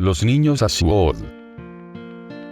Los niños Ashwood.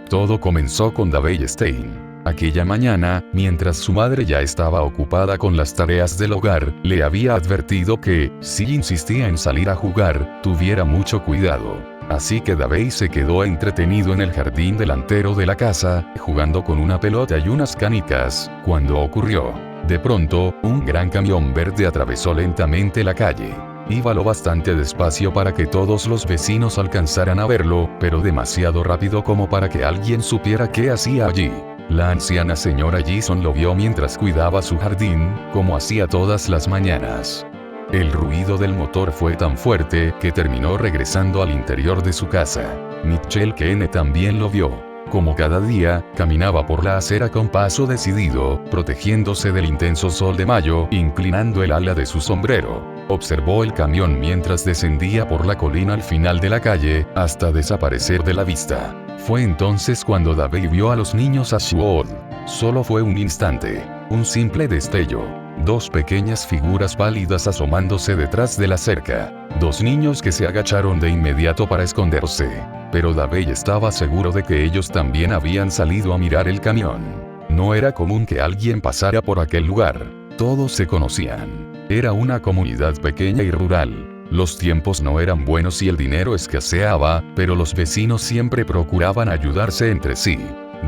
Todo comenzó con Davey Stein. Aquella mañana, mientras su madre ya estaba ocupada con las tareas del hogar, le había advertido que, si insistía en salir a jugar, tuviera mucho cuidado. Así que Davey se quedó entretenido en el jardín delantero de la casa, jugando con una pelota y unas canicas, cuando ocurrió. De pronto, un gran camión verde atravesó lentamente la calle. Iba lo bastante despacio para que todos los vecinos alcanzaran a verlo, pero demasiado rápido como para que alguien supiera qué hacía allí. La anciana señora Gison lo vio mientras cuidaba su jardín, como hacía todas las mañanas. El ruido del motor fue tan fuerte que terminó regresando al interior de su casa. Mitchell Kenne también lo vio. Como cada día, caminaba por la acera con paso decidido, protegiéndose del intenso sol de mayo, inclinando el ala de su sombrero. Observó el camión mientras descendía por la colina al final de la calle, hasta desaparecer de la vista. Fue entonces cuando Davey vio a los niños Ashwood. Solo fue un instante, un simple destello. Dos pequeñas figuras pálidas asomándose detrás de la cerca. Dos niños que se agacharon de inmediato para esconderse. Pero Davey estaba seguro de que ellos también habían salido a mirar el camión. No era común que alguien pasara por aquel lugar. Todos se conocían. Era una comunidad pequeña y rural. Los tiempos no eran buenos y el dinero escaseaba, pero los vecinos siempre procuraban ayudarse entre sí.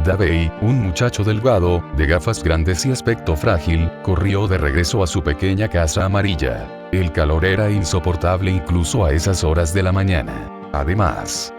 Davey, un muchacho delgado, de gafas grandes y aspecto frágil, corrió de regreso a su pequeña casa amarilla. El calor era insoportable incluso a esas horas de la mañana. Además,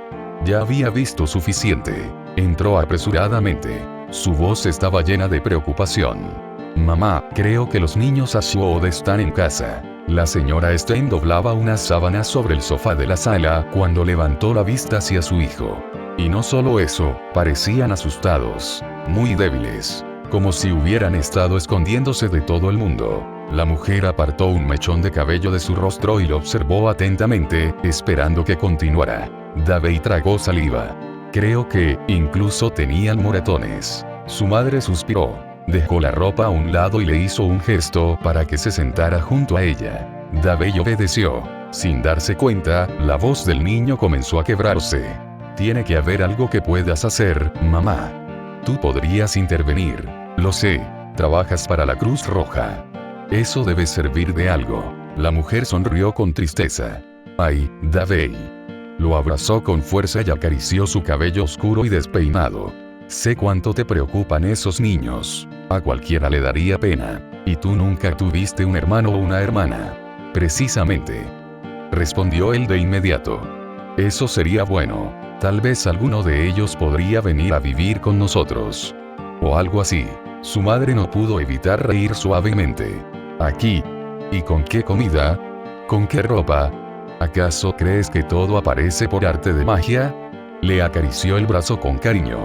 ya había visto suficiente. Entró apresuradamente. Su voz estaba llena de preocupación. «Mamá, creo que los niños Ashwood están en casa». La señora Stein doblaba unas sábanas sobre el sofá de la sala cuando levantó la vista hacia su hijo. Y no solo eso, parecían asustados, muy débiles, como si hubieran estado escondiéndose de todo el mundo. La mujer apartó un mechón de cabello de su rostro y lo observó atentamente, esperando que continuara. Davey tragó saliva. Creo que, incluso tenían moretones. Su madre suspiró. Dejó la ropa a un lado y le hizo un gesto para que se sentara junto a ella. Davey obedeció. Sin darse cuenta, la voz del niño comenzó a quebrarse. «Tiene que haber algo que puedas hacer, mamá. Tú podrías intervenir. Lo sé. Trabajas para la Cruz Roja. Eso debe servir de algo». La mujer sonrió con tristeza. «Ay, Davey». Lo abrazó con fuerza y acarició su cabello oscuro y despeinado. «Sé cuánto te preocupan esos niños. A cualquiera le daría pena. Y tú nunca tuviste un hermano o una hermana». «Precisamente», respondió él de inmediato. «Eso sería bueno. Tal vez alguno de ellos podría venir a vivir con nosotros. O algo así». Su madre no pudo evitar reír suavemente. «¿Aquí? ¿Y con qué comida? ¿Con qué ropa? ¿Acaso crees que todo aparece por arte de magia?». Le acarició el brazo con cariño.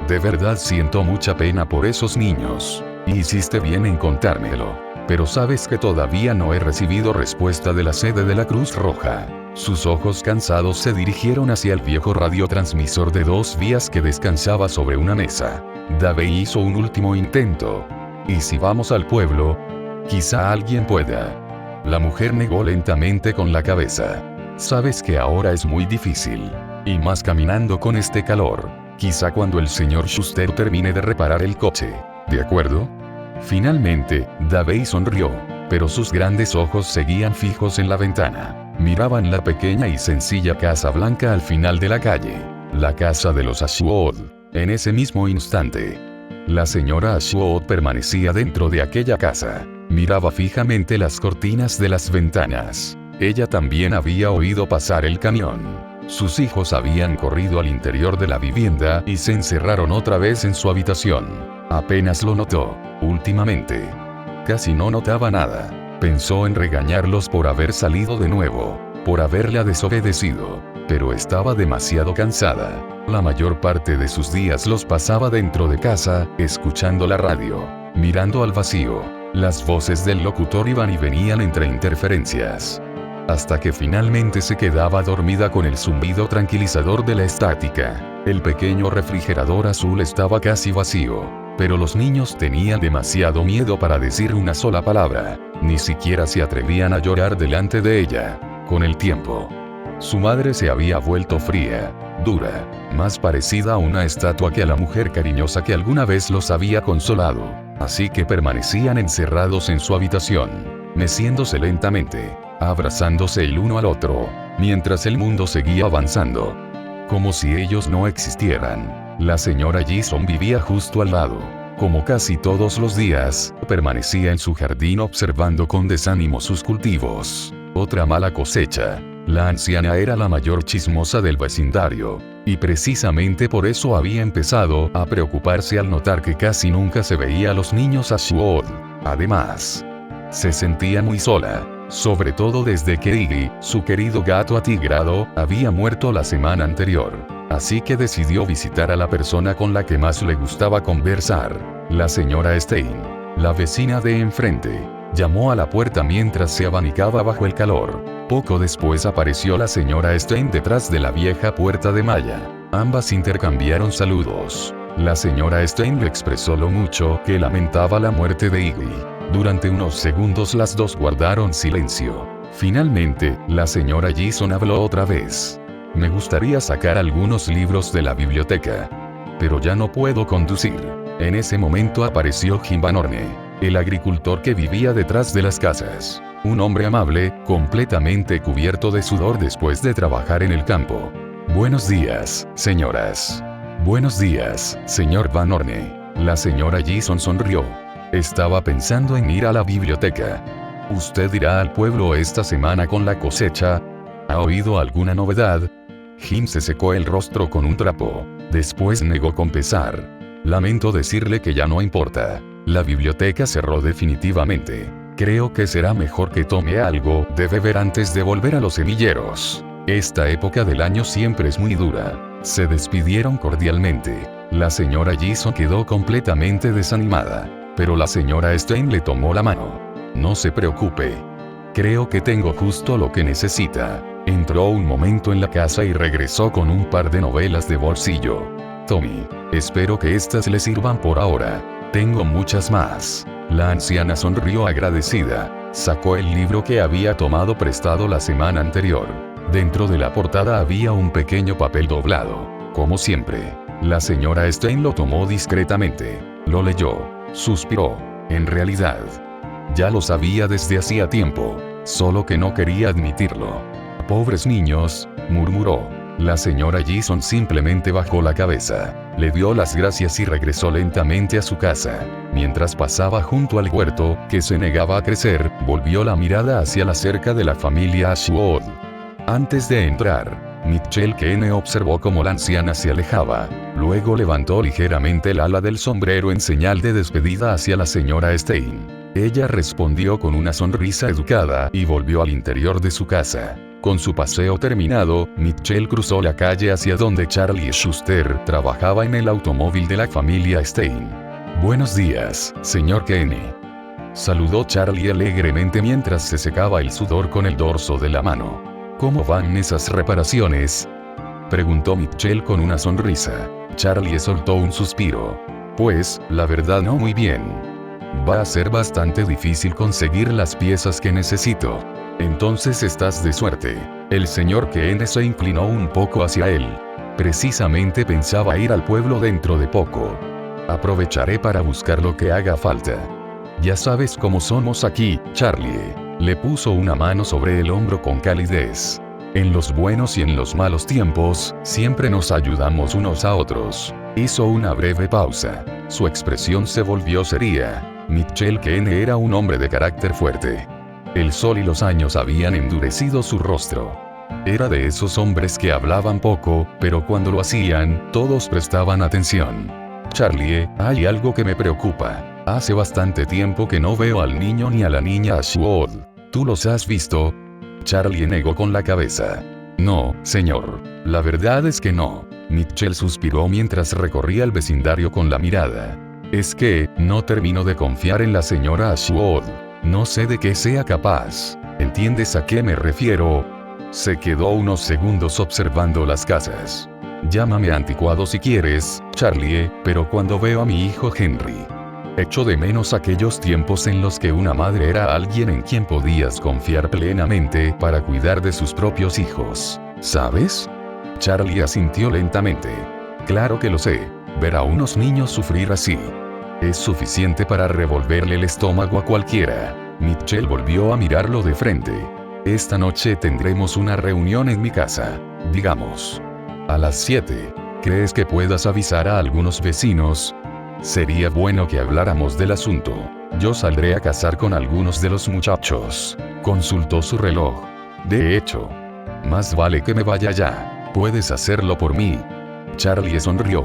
«De verdad siento mucha pena por esos niños. Y hiciste bien en contármelo. Pero sabes que todavía no he recibido respuesta de la sede de la Cruz Roja». Sus ojos cansados se dirigieron hacia el viejo radiotransmisor de 2 vías que descansaba sobre una mesa. Davey hizo un último intento. «¿Y si vamos al pueblo? Quizá alguien pueda». La mujer negó lentamente con la cabeza. «Sabes que ahora es muy difícil. Y más caminando con este calor. Quizá cuando el señor Schuster termine de reparar el coche. ¿De acuerdo?». Finalmente, Davey sonrió, pero sus grandes ojos seguían fijos en la ventana. Miraban la pequeña y sencilla casa blanca al final de la calle. La casa de los Ashwood. En ese mismo instante, la señora Ashwood permanecía dentro de aquella casa. Miraba fijamente las cortinas de las ventanas. Ella también había oído pasar el camión. Sus hijos habían corrido al interior de la vivienda y se encerraron otra vez en su habitación. Apenas lo notó. Últimamente, casi no notaba nada. Pensó en regañarlos por haber salido de nuevo, por haberla desobedecido, pero estaba demasiado cansada. La mayor parte de sus días los pasaba dentro de casa, escuchando la radio, mirando al vacío. Las voces del locutor iban y venían entre interferencias. Hasta que finalmente se quedaba dormida con el zumbido tranquilizador de la estática. El pequeño refrigerador azul estaba casi vacío, pero los niños tenían demasiado miedo para decir una sola palabra. Ni siquiera se atrevían a llorar delante de ella. Con el tiempo, Su madre se había vuelto fría, dura, más parecida a una estatua que a la mujer cariñosa que alguna vez los había consolado. Así que permanecían encerrados en su habitación, meciéndose lentamente, abrazándose el uno al otro, mientras el mundo seguía avanzando. Como si ellos no existieran. La señora Jason vivía justo al lado. Como casi todos los días, permanecía en su jardín observando con desánimo sus cultivos. Otra mala cosecha. La anciana era la mayor chismosa del vecindario, y precisamente por eso había empezado a preocuparse al notar que casi nunca se veía a los niños Ashwood. Además, se sentía muy sola, sobre todo desde que Iggy, su querido gato atigrado, había muerto la semana anterior. Así que decidió visitar a la persona con la que más le gustaba conversar, la señora Stein, la vecina de enfrente. Llamó a la puerta mientras se abanicaba bajo el calor. Poco después apareció la señora Stein detrás de la vieja puerta de malla. Ambas intercambiaron saludos. La señora Stein le expresó lo mucho que lamentaba la muerte de Iggy. Durante unos segundos las dos guardaron silencio. Finalmente, la señora Jason habló otra vez. Me gustaría sacar algunos libros de la biblioteca, pero ya no puedo conducir. En ese momento apareció Jim Van Orne, el agricultor que vivía detrás de las casas. Un hombre amable, completamente cubierto de sudor después de trabajar en el campo. Buenos días, señoras. Buenos días, señor Van Orne. La señora Jason sonrió. Estaba pensando en ir a la biblioteca. ¿Usted irá al pueblo esta semana con la cosecha? ¿Ha oído alguna novedad? Jim se secó el rostro con un trapo. Después negó con pesar. Lamento decirle que ya no importa. La biblioteca cerró definitivamente. Creo que será mejor que tome algo de beber antes de volver a los semilleros. Esta época del año siempre es muy dura. Se despidieron cordialmente. La señora Jason quedó completamente desanimada. Pero la señora Stein le tomó la mano. No se preocupe. Creo que tengo justo lo que necesita. Entró un momento en la casa y regresó con un par de novelas de bolsillo. Tommy, espero que estas le sirvan por ahora. Tengo muchas más. La anciana sonrió agradecida. Sacó el libro que había tomado prestado la semana anterior. Dentro de la portada había un pequeño papel doblado. Como siempre. La señora Stein lo tomó discretamente. Lo leyó. Suspiró. En realidad, ya lo sabía desde hacía tiempo. Solo que no quería admitirlo. Pobres niños, murmuró. La señora Jason simplemente bajó la cabeza, le dio las gracias y regresó lentamente a su casa. Mientras pasaba junto al huerto, que se negaba a crecer, volvió la mirada hacia la cerca de la familia Ashwood. Antes de entrar, Mitchell Kane observó cómo la anciana se alejaba. Luego levantó ligeramente el ala del sombrero en señal de despedida hacia la señora Stein. Ella respondió con una sonrisa educada y volvió al interior de su casa. Con su paseo terminado, Mitchell cruzó la calle hacia donde Charlie Schuster trabajaba en el automóvil de la familia Stein. Buenos días, señor Kenny. Saludó Charlie alegremente mientras se secaba el sudor con el dorso de la mano. ¿Cómo van esas reparaciones?, preguntó Mitchell con una sonrisa. Charlie soltó un suspiro. Pues, la verdad no muy bien. Va a ser bastante difícil conseguir las piezas que necesito. Entonces estás de suerte. El señor Kane se inclinó un poco hacia él. Precisamente pensaba ir al pueblo dentro de poco. Aprovecharé para buscar lo que haga falta. Ya sabes cómo somos aquí, Charlie. Le puso una mano sobre el hombro con calidez. En los buenos y en los malos tiempos, siempre nos ayudamos unos a otros. Hizo una breve pausa. Su expresión se volvió seria. Mitchell Kane era un hombre de carácter fuerte. El sol y los años habían endurecido su rostro. Era de esos hombres que hablaban poco, pero cuando lo hacían, todos prestaban atención. Charlie, hay algo que me preocupa. Hace bastante tiempo que no veo al niño ni a la niña Ashwood. ¿Tú los has visto? Charlie negó con la cabeza. No, señor. La verdad es que no. Mitchell suspiró mientras recorría el vecindario con la mirada. Es que, no termino de confiar en la señora Ashwood. No sé de qué sea capaz. ¿Entiendes a qué me refiero? Se quedó unos segundos observando las casas. Llámame anticuado si quieres, Charlie, pero cuando veo a mi hijo Henry, echo de menos aquellos tiempos en los que una madre era alguien en quien podías confiar plenamente para cuidar de sus propios hijos. ¿Sabes? Charlie asintió lentamente. Claro que lo sé. Ver a unos niños sufrir así es suficiente para revolverle el estómago a cualquiera. Mitchell volvió a mirarlo de frente. Esta noche tendremos una reunión en mi casa. Digamos, a las 7. ¿Crees que puedas avisar a algunos vecinos? Sería bueno que habláramos del asunto. Yo saldré a cazar con algunos de los muchachos. Consultó su reloj. De hecho, más vale que me vaya ya. ¿Puedes hacerlo por mí? Charlie sonrió.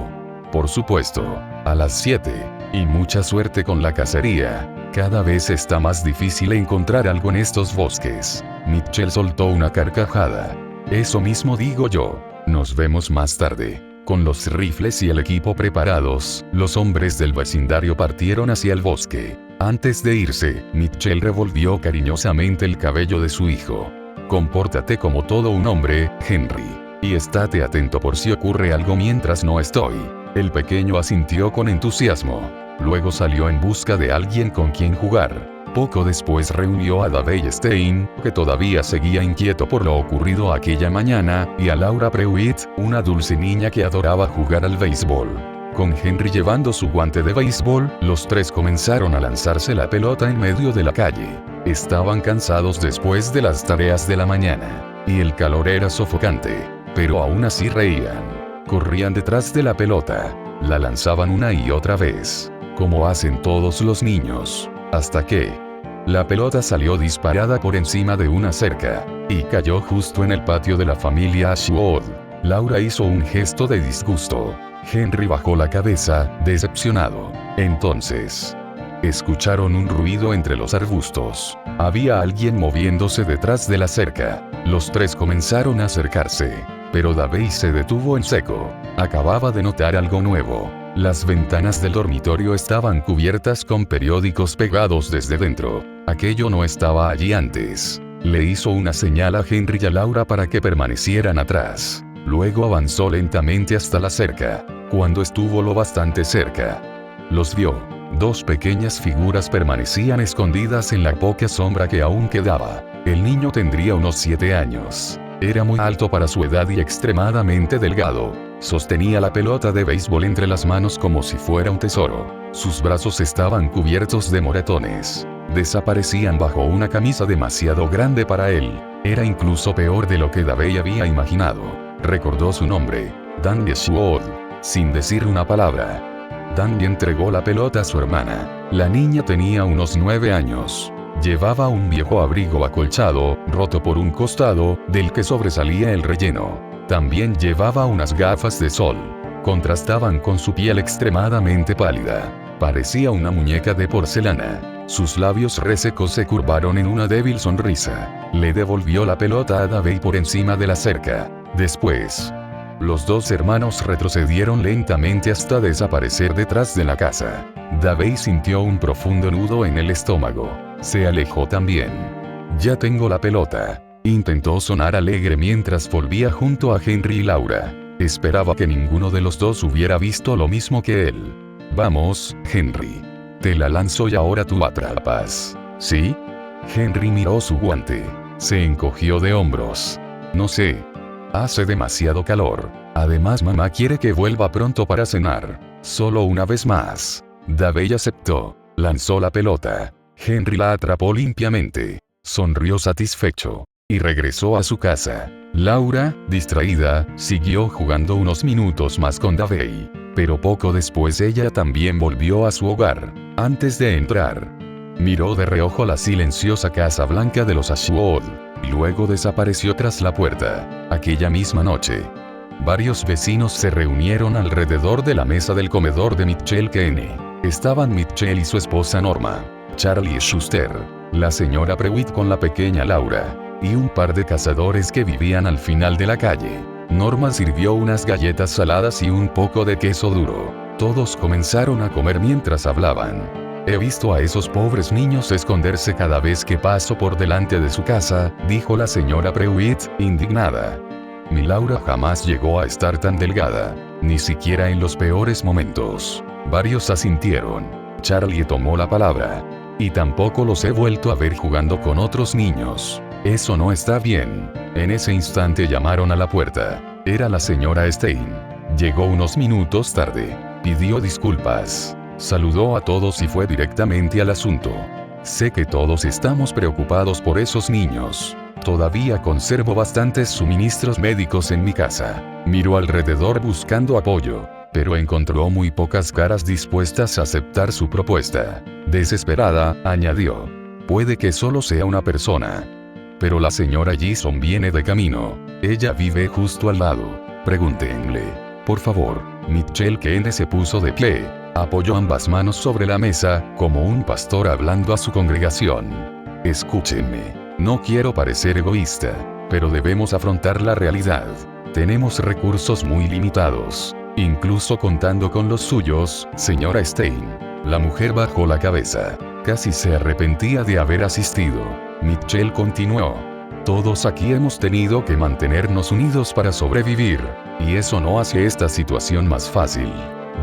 Por supuesto. A las 7. Y mucha suerte con la cacería. Cada vez está más difícil encontrar algo en estos bosques. Mitchell soltó una carcajada. Eso mismo digo yo. Nos vemos más tarde. Con los rifles y el equipo preparados, los hombres del vecindario partieron hacia el bosque. Antes de irse, Mitchell revolvió cariñosamente el cabello de su hijo. Compórtate como todo un hombre, Henry. Y estate atento por si ocurre algo mientras no estoy. El pequeño asintió con entusiasmo. Luego salió en busca de alguien con quien jugar. Poco después reunió a Davey Stein, que todavía seguía inquieto por lo ocurrido aquella mañana, y a Laura Prewitt, una dulce niña que adoraba jugar al béisbol. Con Henry llevando su guante de béisbol, los tres comenzaron a lanzarse la pelota en medio de la calle. Estaban cansados después de las tareas de la mañana, y el calor era sofocante, pero aún así reían. Corrían detrás de la pelota, la lanzaban una y otra vez, como hacen todos los niños, hasta que la pelota salió disparada por encima de una cerca, y cayó justo en el patio de la familia Ashwood. Laura hizo un gesto de disgusto. Henry bajó la cabeza, decepcionado. Entonces, escucharon un ruido entre los arbustos. Había alguien moviéndose detrás de la cerca. Los tres comenzaron a acercarse, pero Davey se detuvo en seco. Acababa de notar algo nuevo. Las ventanas del dormitorio estaban cubiertas con periódicos pegados desde dentro. Aquello no estaba allí antes. Le hizo una señal a Henry y a Laura para que permanecieran atrás. Luego avanzó lentamente hasta la cerca. Cuando estuvo lo bastante cerca, los vio. Dos pequeñas figuras permanecían escondidas en la poca sombra que aún quedaba. El niño tendría unos 7 años. Era muy alto para su edad y extremadamente delgado. Sostenía la pelota de béisbol entre las manos como si fuera un tesoro. Sus brazos estaban cubiertos de moretones. Desaparecían bajo una camisa demasiado grande para él. Era incluso peor de lo que Davey había imaginado. Recordó su nombre, Danny Ashwood, sin decir una palabra. Danny entregó la pelota a su hermana. La niña tenía unos 9 años. Llevaba un viejo abrigo acolchado, roto por un costado, del que sobresalía el relleno. También llevaba unas gafas de sol. Contrastaban con su piel extremadamente pálida. Parecía una muñeca de porcelana. Sus labios resecos se curvaron en una débil sonrisa. Le devolvió la pelota a Davey por encima de la cerca. Después, los dos hermanos retrocedieron lentamente hasta desaparecer detrás de la casa. Davey sintió un profundo nudo en el estómago. Se alejó también. Ya tengo la pelota. Intentó sonar alegre mientras volvía junto a Henry y Laura. Esperaba que ninguno de los dos hubiera visto lo mismo que él. Vamos, Henry. Te la lanzo y ahora tú atrapas. ¿Sí? Henry miró su guante. Se encogió de hombros. No sé. Hace demasiado calor. Además, mamá quiere que vuelva pronto para cenar. Solo una vez más. Davey aceptó. Lanzó la pelota. Henry la atrapó limpiamente. Sonrió satisfecho. Y regresó a su casa. Laura, distraída, siguió jugando unos minutos más con Davey. Pero poco después ella también volvió a su hogar. Antes de entrar, miró de reojo la silenciosa casa blanca de los Ashwood. Y luego desapareció tras la puerta. Aquella misma noche, varios vecinos se reunieron alrededor de la mesa del comedor de Mitchell Kenney. Estaban Mitchell y su esposa Norma, Charlie Schuster, la señora Prewitt con la pequeña Laura, y un par de cazadores que vivían al final de la calle. Norma sirvió unas galletas saladas y un poco de queso duro. Todos comenzaron a comer mientras hablaban. He visto a esos pobres niños esconderse cada vez que paso por delante de su casa, dijo la señora Prewitt, indignada. Mi Laura jamás llegó a estar tan delgada, ni siquiera en los peores momentos. Varios asintieron. Charlie tomó la palabra. Y tampoco los he vuelto a ver jugando con otros niños. Eso no está bien. En ese instante llamaron a la puerta. Era la señora Stein. Llegó unos minutos tarde. Pidió disculpas. Saludó a todos y fue directamente al asunto. Sé que todos estamos preocupados por esos niños. Todavía conservo bastantes suministros médicos en mi casa. Miró alrededor buscando apoyo, pero encontró muy pocas caras dispuestas a aceptar su propuesta. Desesperada, añadió: puede que solo sea una persona. Pero la señora Gison viene de camino. Ella vive justo al lado. Pregúntenle. Por favor. Mitchell Kane se puso de pie. Apoyó ambas manos sobre la mesa, como un pastor hablando a su congregación. Escúchenme. No quiero parecer egoísta, pero debemos afrontar la realidad. Tenemos recursos muy limitados. Incluso contando con los suyos, señora Stein. La mujer bajó la cabeza. Casi se arrepentía de haber asistido. Mitchell continuó. Todos aquí hemos tenido que mantenernos unidos para sobrevivir, y eso no hace esta situación más fácil.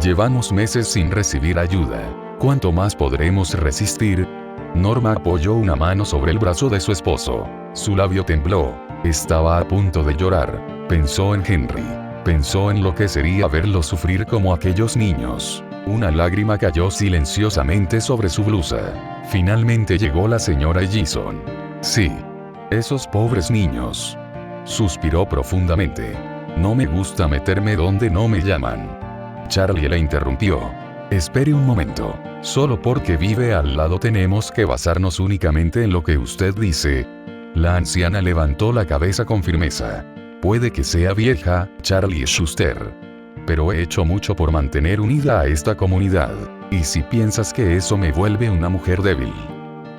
Llevamos meses sin recibir ayuda. ¿Cuánto más podremos resistir? Norma apoyó una mano sobre el brazo de su esposo. Su labio tembló. Estaba a punto de llorar. Pensó en Henry. Pensó en lo que sería verlo sufrir como aquellos niños. Una lágrima cayó silenciosamente sobre su blusa. Finalmente llegó la señora Gison. Sí. Esos pobres niños. Suspiró profundamente. No me gusta meterme donde no me llaman. Charlie la interrumpió. Espere un momento. Solo porque vive al lado tenemos que basarnos únicamente en lo que usted dice. La anciana levantó la cabeza con firmeza. Puede que sea vieja, Charlie Schuster. Pero he hecho mucho por mantener unida a esta comunidad. Y si piensas que eso me vuelve una mujer débil,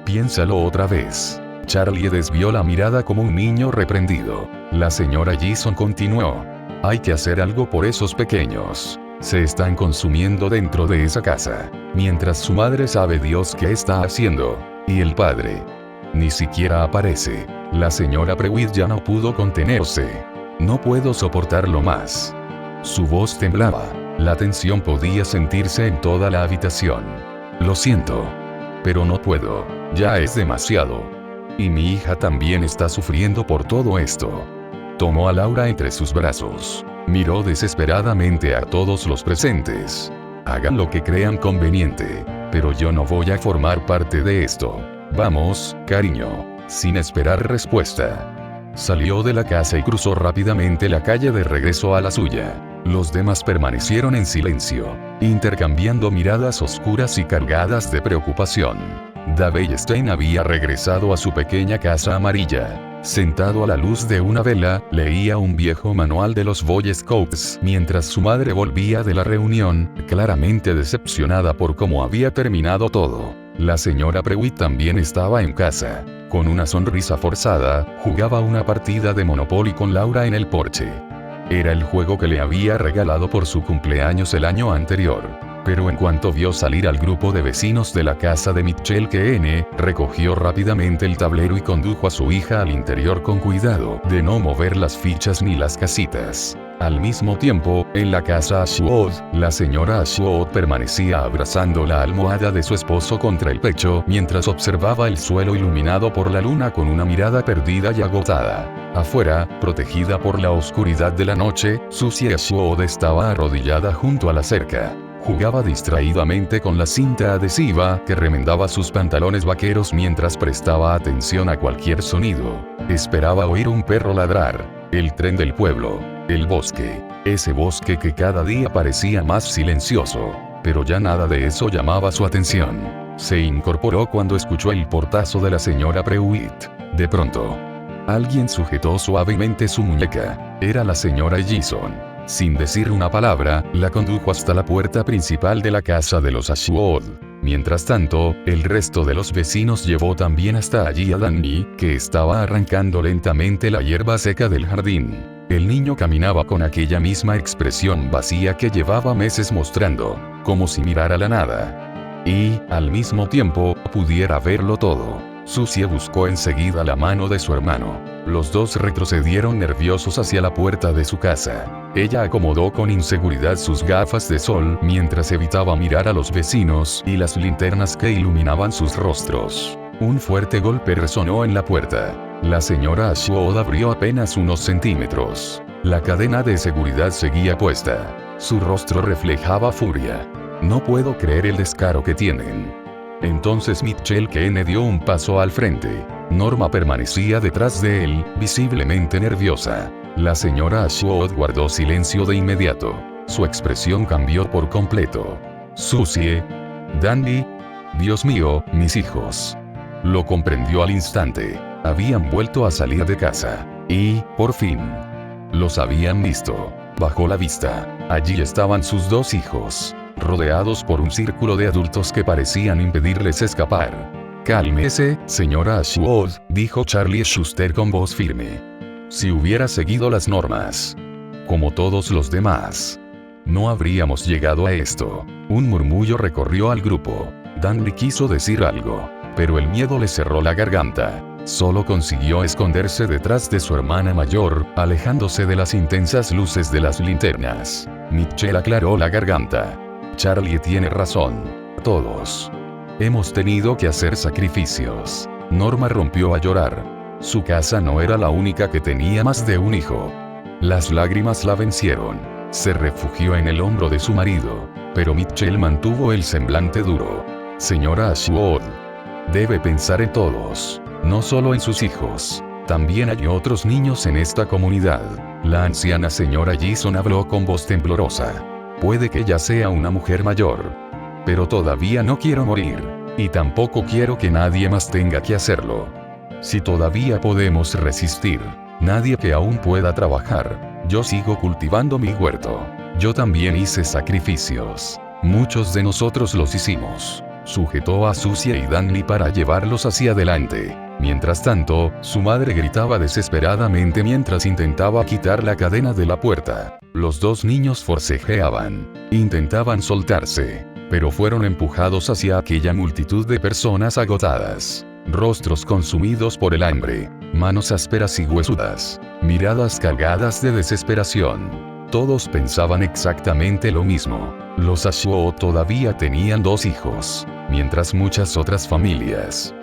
piénsalo otra vez. Charlie desvió la mirada como un niño reprendido. La señora Gison continuó. Hay que hacer algo por esos pequeños. Se están consumiendo dentro de esa casa. Mientras su madre sabe Dios qué está haciendo. Y el padre ni siquiera aparece. La señora Prewitt ya no pudo contenerse. No puedo soportarlo más. Su voz temblaba. La tensión podía sentirse en toda la habitación. Lo siento. Pero no puedo. Ya es demasiado. Y mi hija también está sufriendo por todo esto. Tomó a Laura entre sus brazos. Miró desesperadamente a todos los presentes. Hagan lo que crean conveniente. Pero yo no voy a formar parte de esto. Vamos, cariño. Sin esperar respuesta. Salió de la casa y cruzó rápidamente la calle de regreso a la suya. Los demás permanecieron en silencio, intercambiando miradas oscuras y cargadas de preocupación. Dave Stein había regresado a su pequeña casa amarilla. Sentado a la luz de una vela, leía un viejo manual de los Boy Scouts mientras su madre volvía de la reunión, claramente decepcionada por cómo había terminado todo. La señora Prewitt también estaba en casa. Con una sonrisa forzada, jugaba una partida de Monopoly con Laura en el porche. Era el juego que le había regalado por su cumpleaños el año anterior. Pero en cuanto vio salir al grupo de vecinos de la casa de Mitchell Kane, recogió rápidamente el tablero y condujo a su hija al interior con cuidado de no mover las fichas ni las casitas. Al mismo tiempo, en la casa Ashwood, la señora Ashwood permanecía abrazando la almohada de su esposo contra el pecho mientras observaba el suelo iluminado por la luna con una mirada perdida y agotada. Afuera, protegida por la oscuridad de la noche, Susie Ashwood estaba arrodillada junto a la cerca. Jugaba distraídamente con la cinta adhesiva que remendaba sus pantalones vaqueros mientras prestaba atención a cualquier sonido. Esperaba oír un perro ladrar, el tren del pueblo, el bosque, ese bosque que cada día parecía más silencioso. Pero ya nada de eso llamaba su atención. Se incorporó cuando escuchó el portazo de la señora Prewitt. De pronto, alguien sujetó suavemente su muñeca. Era la señora Gison. Sin decir una palabra, la condujo hasta la puerta principal de la casa de los Ashwood. Mientras tanto, el resto de los vecinos llevó también hasta allí a Danny, que estaba arrancando lentamente la hierba seca del jardín. El niño caminaba con aquella misma expresión vacía que llevaba meses mostrando, como si mirara la nada. Y, al mismo tiempo, pudiera verlo todo. Susie buscó enseguida la mano de su hermano. Los dos retrocedieron nerviosos hacia la puerta de su casa. Ella acomodó con inseguridad sus gafas de sol mientras evitaba mirar a los vecinos y las linternas que iluminaban sus rostros. Un fuerte golpe resonó en la puerta. La señora Ashwood abrió apenas unos centímetros. La cadena de seguridad seguía puesta. Su rostro reflejaba furia. No puedo creer el descaro que tienen. Entonces Mitchell Kane dio un paso al frente. Norma permanecía detrás de él, visiblemente nerviosa. La señora Ashwood guardó silencio de inmediato. Su expresión cambió por completo. Susie. Danny. Dios mío, mis hijos. Lo comprendió al instante. Habían vuelto a salir de casa. Y, por fin, los habían visto. Bajó la vista. Allí estaban sus dos hijos, rodeados por un círculo de adultos que parecían impedirles escapar. Cálmese, señora Ashwood, dijo Charlie Schuster con voz firme. Si hubiera seguido las normas, como todos los demás, no habríamos llegado a esto. Un murmullo recorrió al grupo. Danny quiso decir algo, pero el miedo le cerró la garganta. Solo consiguió esconderse detrás de su hermana mayor, alejándose de las intensas luces de las linternas. Mitchell aclaró la garganta. Charlie tiene razón. Todos hemos tenido que hacer sacrificios. Norma rompió a llorar. Su casa no era la única que tenía más de un hijo. Las lágrimas la vencieron. Se refugió en el hombro de su marido, pero Mitchell mantuvo el semblante duro. Señora Ashwood, debe pensar en todos, no solo en sus hijos. También hay otros niños en esta comunidad. La anciana señora Gison habló con voz temblorosa. Puede que ella sea una mujer mayor, pero todavía no quiero morir, y tampoco quiero que nadie más tenga que hacerlo. Si todavía podemos resistir, nadie que aún pueda trabajar. Yo sigo cultivando mi huerto. Yo también hice sacrificios. Muchos de nosotros los hicimos. Sujetó a Susie y Danny para llevarlos hacia adelante. Mientras tanto, su madre gritaba desesperadamente mientras intentaba quitar la cadena de la puerta. Los dos niños forcejeaban. Intentaban soltarse, pero fueron empujados hacia aquella multitud de personas agotadas. Rostros consumidos por el hambre, manos ásperas y huesudas, miradas cargadas de desesperación. Todos pensaban exactamente lo mismo. Los Ashwood todavía tenían dos hijos, mientras muchas otras familias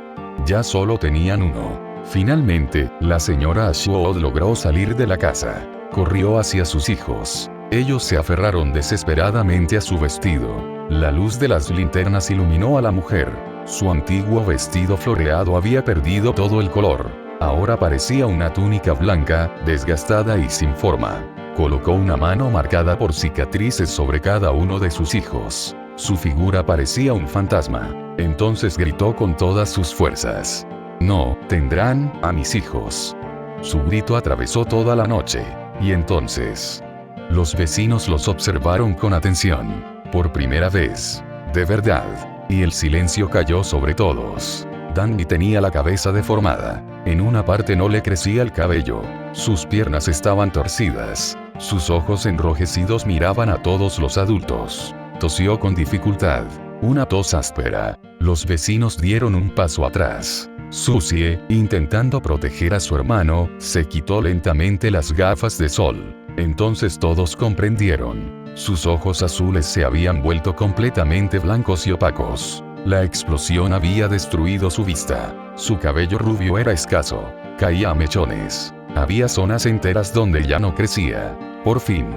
ya solo tenían uno. Finalmente, la señora Ashwood logró salir de la casa. Corrió hacia sus hijos. Ellos se aferraron desesperadamente a su vestido. La luz de las linternas iluminó a la mujer. Su antiguo vestido floreado había perdido todo el color. Ahora parecía una túnica blanca, desgastada y sin forma. Colocó una mano marcada por cicatrices sobre cada uno de sus hijos. Su figura parecía un fantasma. Entonces gritó con todas sus fuerzas. No, tendrán a mis hijos. Su grito atravesó toda la noche. Y entonces, los vecinos los observaron con atención. Por primera vez. De verdad. Y el silencio cayó sobre todos. Danny tenía la cabeza deformada. En una parte no le crecía el cabello. Sus piernas estaban torcidas. Sus ojos enrojecidos miraban a todos los adultos. Tosió con dificultad. Una tos áspera. Los vecinos dieron un paso atrás. Susie, intentando proteger a su hermano, se quitó lentamente las gafas de sol. Entonces todos comprendieron. Sus ojos azules se habían vuelto completamente blancos y opacos. La explosión había destruido su vista. Su cabello rubio era escaso. Caía a mechones. Había zonas enteras donde ya no crecía. Por fin,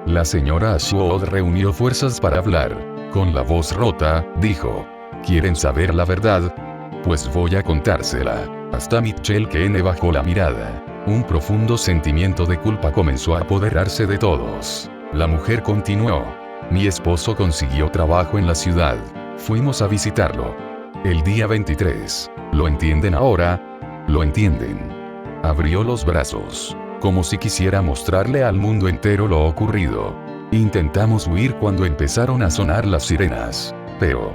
la señora Ashwood reunió fuerzas para hablar. Con la voz rota, dijo: ¿Quieren saber la verdad? Pues voy a contársela. Hasta Mitchell Kane bajó la mirada. Un profundo sentimiento de culpa comenzó a apoderarse de todos. La mujer continuó. Mi esposo consiguió trabajo en la ciudad. Fuimos a visitarlo. El día 23. ¿Lo entienden ahora? ¿Lo entienden? Abrió los brazos, como si quisiera mostrarle al mundo entero lo ocurrido. Intentamos huir cuando empezaron a sonar las sirenas, pero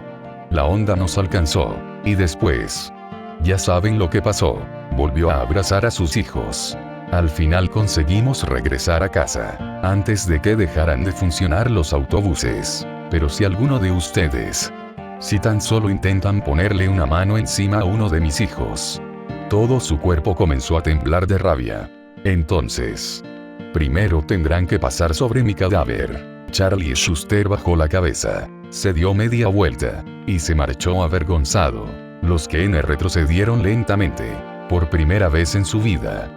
la onda nos alcanzó. Y después, ya saben lo que pasó. Volvió a abrazar a sus hijos. Al final conseguimos regresar a casa, antes de que dejaran de funcionar los autobuses. Pero si alguno de ustedes, si tan solo intentan ponerle una mano encima a uno de mis hijos. Todo su cuerpo comenzó a temblar de rabia. Entonces, primero tendrán que pasar sobre mi cadáver. Charlie Schuster bajó la cabeza, se dio media vuelta, y se marchó avergonzado. Los Keener retrocedieron lentamente. Por primera vez en su vida.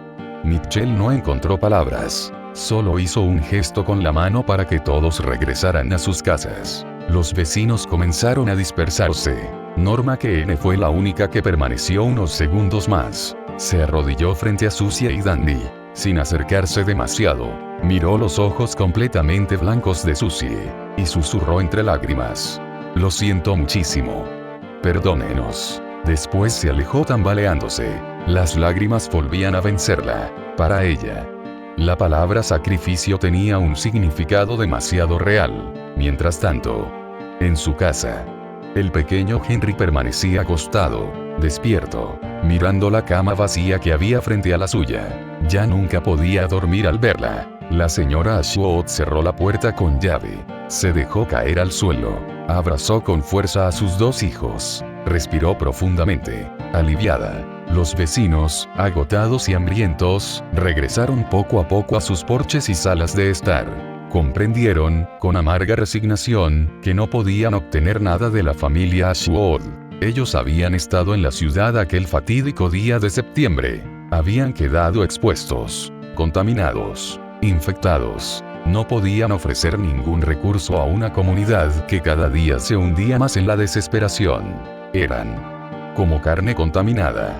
Mitchell no encontró palabras. Solo hizo un gesto con la mano para que todos regresaran a sus casas. Los vecinos comenzaron a dispersarse. Norma Keene fue la única que permaneció unos segundos más. Se arrodilló frente a Susie y Danny. Sin acercarse demasiado, miró los ojos completamente blancos de Susie, y susurró entre lágrimas: «Lo siento muchísimo. Perdónenos». Después se alejó tambaleándose. Las lágrimas volvían a vencerla. Para ella, la palabra sacrificio tenía un significado demasiado real. Mientras tanto, en su casa, el pequeño Henry permanecía acostado, despierto, mirando la cama vacía que había frente a la suya. Ya nunca podía dormir al verla. La señora Ashwood cerró la puerta con llave. Se dejó caer al suelo. Abrazó con fuerza a sus dos hijos. Respiró profundamente, aliviada. Los vecinos, agotados y hambrientos, regresaron poco a poco a sus porches y salas de estar. Comprendieron, con amarga resignación, que no podían obtener nada de la familia Ashwood. Ellos habían estado en la ciudad aquel fatídico día de septiembre. Habían quedado expuestos, contaminados, infectados. No podían ofrecer ningún recurso a una comunidad que cada día se hundía más en la desesperación. Eran como carne contaminada.